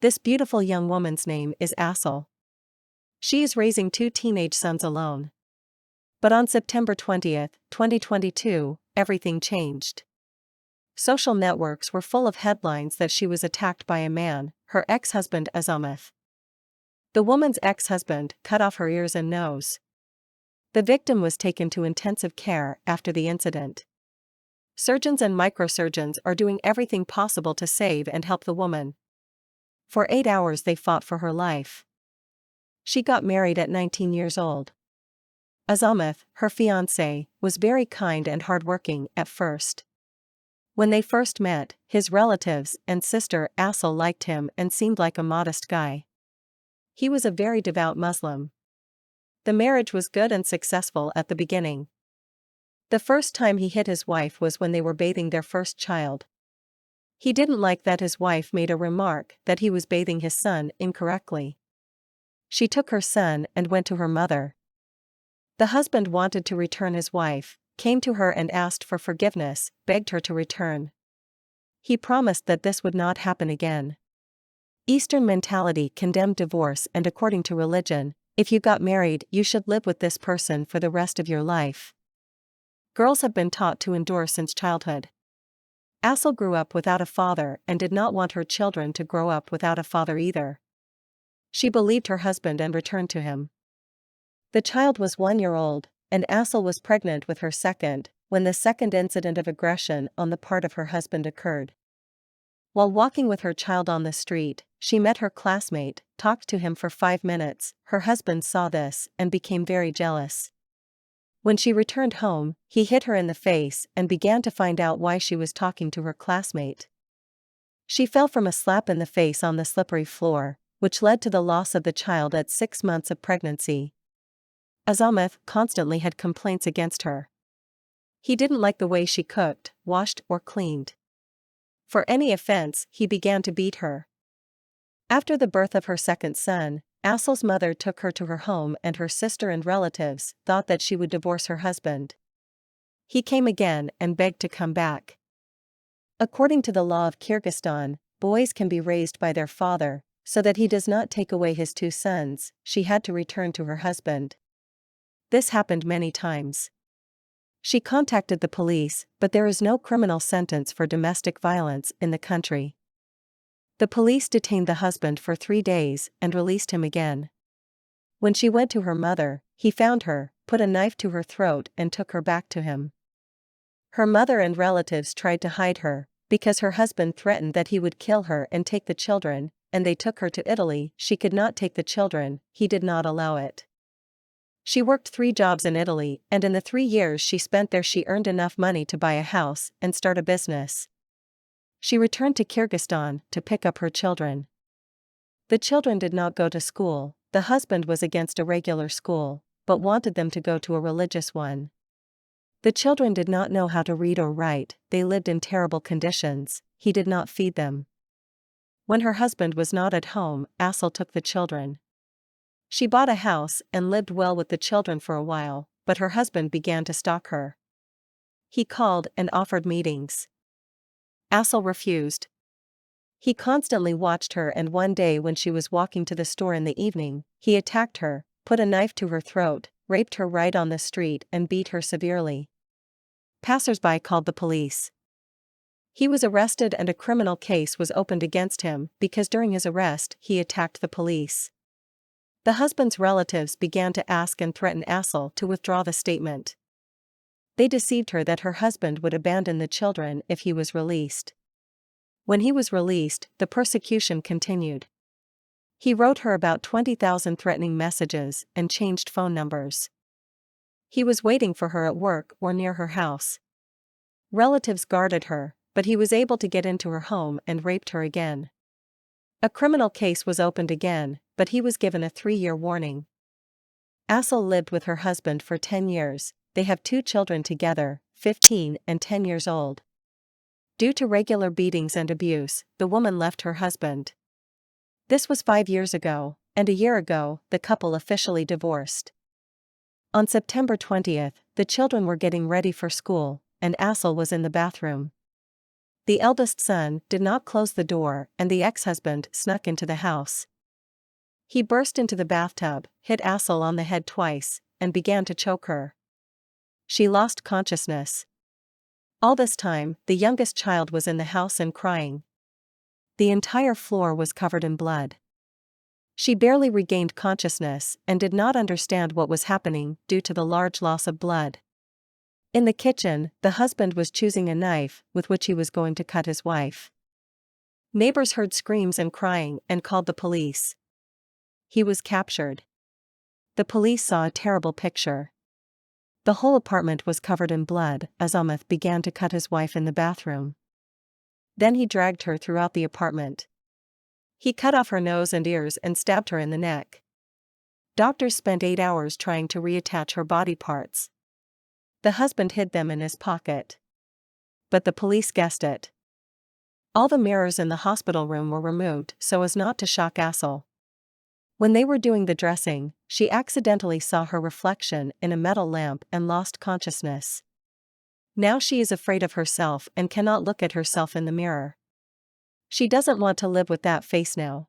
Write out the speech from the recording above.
This beautiful young woman's name is Asal. She is raising two teenage sons alone. But on September 20th, 2022, everything changed. Social networks were full of headlines that she was attacked by a man, her ex-husband Azamuth. The woman's ex-husband cut off her ears and nose. The victim was taken to intensive care after the incident. Surgeons and microsurgeons are doing everything possible to save and help the woman. For 8 hours they fought for her life. She got married at 19 years old. Azamuth, her fiancé, was very kind and hardworking at first. When they first met, his relatives and sister Asal liked him and seemed like a modest guy. He was a very devout Muslim. The marriage was good and successful at the beginning. The first time he hit his wife was when they were bathing their first child. He didn't like that his wife made a remark that he was bathing his son incorrectly. She took her son and went to her mother. The husband wanted to return his wife, came to her and asked for forgiveness, begged her to return. He promised that this would not happen again. Eastern mentality condemned divorce, and according to religion, if you got married you should live with this person for the rest of your life. Girls have been taught to endure since childhood. Asal grew up without a father and did not want her children to grow up without a father either. She believed her husband and returned to him. The child was 1 year old, and Asal was pregnant with her second, when the second incident of aggression on the part of her husband occurred. While walking with her child on the street, she met her classmate, talked to him for 5 minutes. Her husband saw this and became very jealous. When she returned home, he hit her in the face and began to find out why she was talking to her classmate. She fell from a slap in the face on the slippery floor, which led to the loss of the child at 6 months of pregnancy. Azamuth constantly had complaints against her. He didn't like the way she cooked, washed, or cleaned. For any offense, he began to beat her. After the birth of her second son, Asal's mother took her to her home, and her sister and relatives thought that she would divorce her husband. He came again and begged to come back. According to the law of Kyrgyzstan, boys can be raised by their father, so that he does not take away his 2 sons. She had to return to her husband. This happened many times. She contacted the police, but there is no criminal sentence for domestic violence in the country. The police detained the husband for 3 days and released him again. When she went to her mother, he found her, put a knife to her throat and took her back to him. Her mother and relatives tried to hide her, because her husband threatened that he would kill her and take the children, and they took her to Italy. She could not take the children, he did not allow it. She worked 3 jobs in Italy, and in the 3 years she spent there she earned enough money to buy a house and start a business. She returned to Kyrgyzstan to pick up her children. The children did not go to school. The husband was against a regular school, but wanted them to go to a religious one. The children did not know how to read or write, they lived in terrible conditions, he did not feed them. When her husband was not at home, Asal took the children. She bought a house and lived well with the children for a while, but her husband began to stalk her. He called and offered meetings. Asal refused. He constantly watched her, and one day when she was walking to the store in the evening, he attacked her, put a knife to her throat, raped her right on the street and beat her severely. Passers-by called the police. He was arrested and a criminal case was opened against him because during his arrest he attacked the police. The husband's relatives began to ask and threaten Asal to withdraw the statement. They deceived her that her husband would abandon the children if he was released. When he was released, the persecution continued. He wrote her about 20,000 threatening messages and changed phone numbers. He was waiting for her at work or near her house. Relatives guarded her, but he was able to get into her home and raped her again. A criminal case was opened again, but he was given a 3-year warning. Asal lived with her husband for 10 years, they have 2 children together, 15 and 10 years old. Due to regular beatings and abuse, the woman left her husband. This was 5 years ago, and a year ago, the couple officially divorced. On September 20th, the children were getting ready for school, and Asal was in the bathroom. The eldest son did not close the door and the ex-husband snuck into the house. He burst into the bathtub, hit Assel on the head twice, and began to choke her. She lost consciousness. All this time, the youngest child was in the house and crying. The entire floor was covered in blood. She barely regained consciousness and did not understand what was happening due to the large loss of blood. In the kitchen, the husband was choosing a knife with which he was going to cut his wife. Neighbors heard screams and crying and called the police. He was captured. The police saw a terrible picture. The whole apartment was covered in blood as Ahmed began to cut his wife in the bathroom. Then he dragged her throughout the apartment. He cut off her nose and ears and stabbed her in the neck. Doctors spent 8 hours trying to reattach her body parts. The husband hid them in his pocket. But the police guessed it. All the mirrors in the hospital room were removed so as not to shock Assel. When they were doing the dressing, she accidentally saw her reflection in a metal lamp and lost consciousness. Now she is afraid of herself and cannot look at herself in the mirror. She doesn't want to live with that face now.